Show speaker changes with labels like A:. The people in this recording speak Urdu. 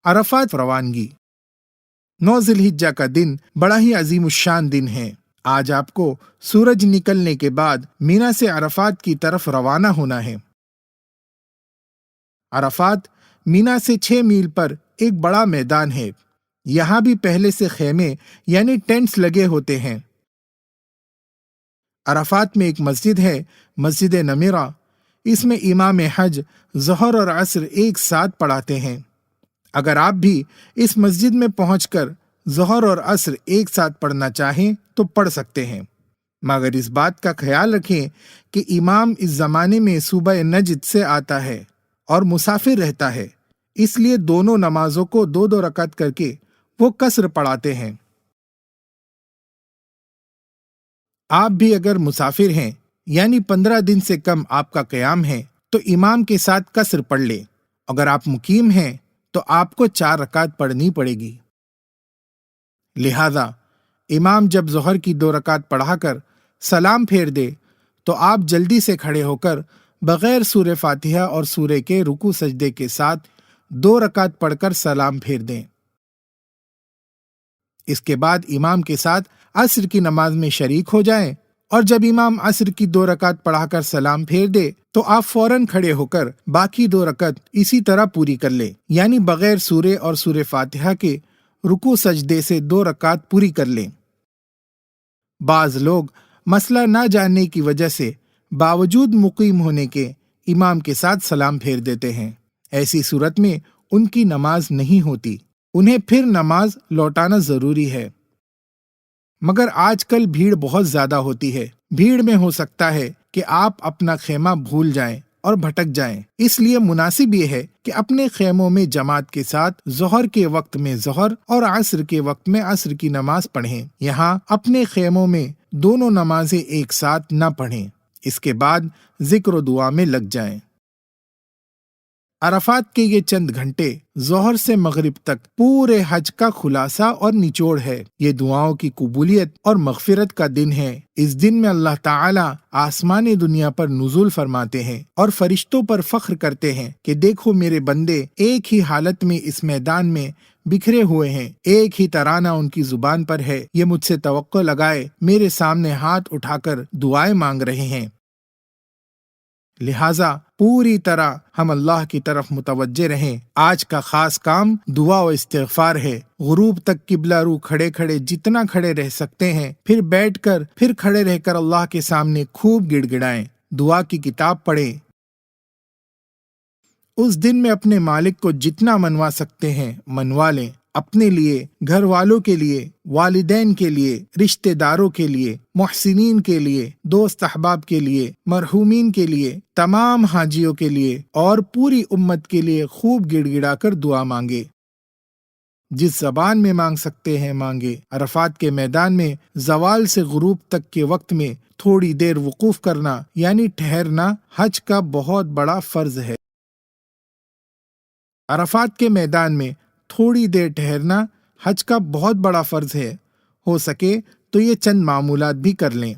A: عرفات روانگی 9 ذی الحجہ کا دن بڑا ہی عظیم الشان دن ہے۔ آج آپ کو سورج نکلنے کے بعد مینا سے عرفات کی طرف روانہ ہونا ہے۔ عرفات مینا سے 6 میل پر ایک بڑا میدان ہے۔ یہاں بھی پہلے سے خیمے یعنی ٹینٹس لگے ہوتے ہیں۔ عرفات میں ایک مسجد ہے، مسجد نمیرہ۔ اس میں امام حج ظہر اور عصر ایک ساتھ پڑھاتے ہیں۔ اگر آپ بھی اس مسجد میں پہنچ کر ظہر اور عصر ایک ساتھ پڑھنا چاہیں تو پڑھ سکتے ہیں، مگر اس بات کا خیال رکھیں کہ امام اس زمانے میں صوبہ نجد سے آتا ہے اور مسافر رہتا ہے، اس لیے دونوں نمازوں کو 2 رکعت کر کے وہ قصر پڑھاتے ہیں۔ آپ بھی اگر مسافر ہیں یعنی 15 دن سے کم آپ کا قیام ہے تو امام کے ساتھ قصر پڑھ لیں۔ اگر آپ مقیم ہیں تو آپ کو 4 رکعت پڑھنی پڑے گی۔ لہذا امام جب ظہر کی 2 رکعت پڑھا کر سلام پھیر دے تو آپ جلدی سے کھڑے ہو کر بغیر سورہ فاتحہ اور سورہ کے رکوع سجدے کے ساتھ 2 رکعت پڑھ کر سلام پھیر دیں۔ اس کے بعد امام کے ساتھ عصر کی نماز میں شریک ہو جائیں، اور جب امام عصر کی 2 رکعت پڑھا کر سلام پھیر دے تو آپ فوراً کھڑے ہو کر باقی 2 رکعت اسی طرح پوری کر لیں، یعنی بغیر سورہ اور سورہ فاتحہ کے رکوع سجدے سے 2 رکعت پوری کر لیں۔ بعض لوگ مسئلہ نہ جاننے کی وجہ سے باوجود مقیم ہونے کے امام کے ساتھ سلام پھیر دیتے ہیں۔ ایسی صورت میں ان کی نماز نہیں ہوتی، انہیں پھر نماز لوٹانا ضروری ہے۔ مگر آج کل بھیڑ بہت زیادہ ہوتی ہے، بھیڑ میں ہو سکتا ہے کہ آپ اپنا خیمہ بھول جائیں اور بھٹک جائیں، اس لیے مناسب یہ ہے کہ اپنے خیموں میں جماعت کے ساتھ ظہر کے وقت میں ظہر اور عصر کے وقت میں عصر کی نماز پڑھیں۔ یہاں اپنے خیموں میں دونوں نمازیں ایک ساتھ نہ پڑھیں، اس کے بعد ذکر و دعا میں لگ جائیں۔ عرفات کے یہ چند گھنٹے ظہر سے مغرب تک پورے حج کا خلاصہ اور نچوڑ ہے۔ یہ دعاؤں کی قبولیت اور مغفرت کا دن ہے۔ اس دن میں اللہ تعالی آسمان دنیا پر نزول فرماتے ہیں اور فرشتوں پر فخر کرتے ہیں کہ دیکھو میرے بندے ایک ہی حالت میں اس میدان میں بکھرے ہوئے ہیں، ایک ہی ترانہ ان کی زبان پر ہے، یہ مجھ سے توقع لگائے میرے سامنے ہاتھ اٹھا کر دعائیں مانگ رہے ہیں۔ لہٰذا پوری طرح ہم اللہ کی طرف متوجہ رہیں۔ آج کا خاص کام دعا و استغفار ہے۔ غروب تک قبلہ رو کھڑے کھڑے جتنا کھڑے رہ سکتے ہیں، پھر بیٹھ کر، پھر کھڑے رہ کر اللہ کے سامنے خوب گڑ گڑائیں، دعا کی کتاب پڑھیں۔ اس دن میں اپنے مالک کو جتنا منوا سکتے ہیں منوا لیں، اپنے لیے، گھر والوں کے لیے، والدین کے لیے، رشتہ داروں کے لیے، محسنین کے لیے، دوست احباب کے لیے، مرحومین کے لیے، تمام حاجیوں کے لیے اور پوری امت کے لیے خوب گڑ گڑا کر دعا مانگے۔ جس زبان میں مانگ سکتے ہیں مانگے۔ عرفات کے میدان میں زوال سے غروب تک کے وقت میں تھوڑی دیر وقوف کرنا یعنی ٹھہرنا حج کا بہت بڑا فرض ہے۔ عرفات کے میدان میں تھوڑی دیر ٹھہرنا حج کا بہت بڑا فرض ہے۔ ہو سکے تو یہ چند معمولات بھی کر لیں۔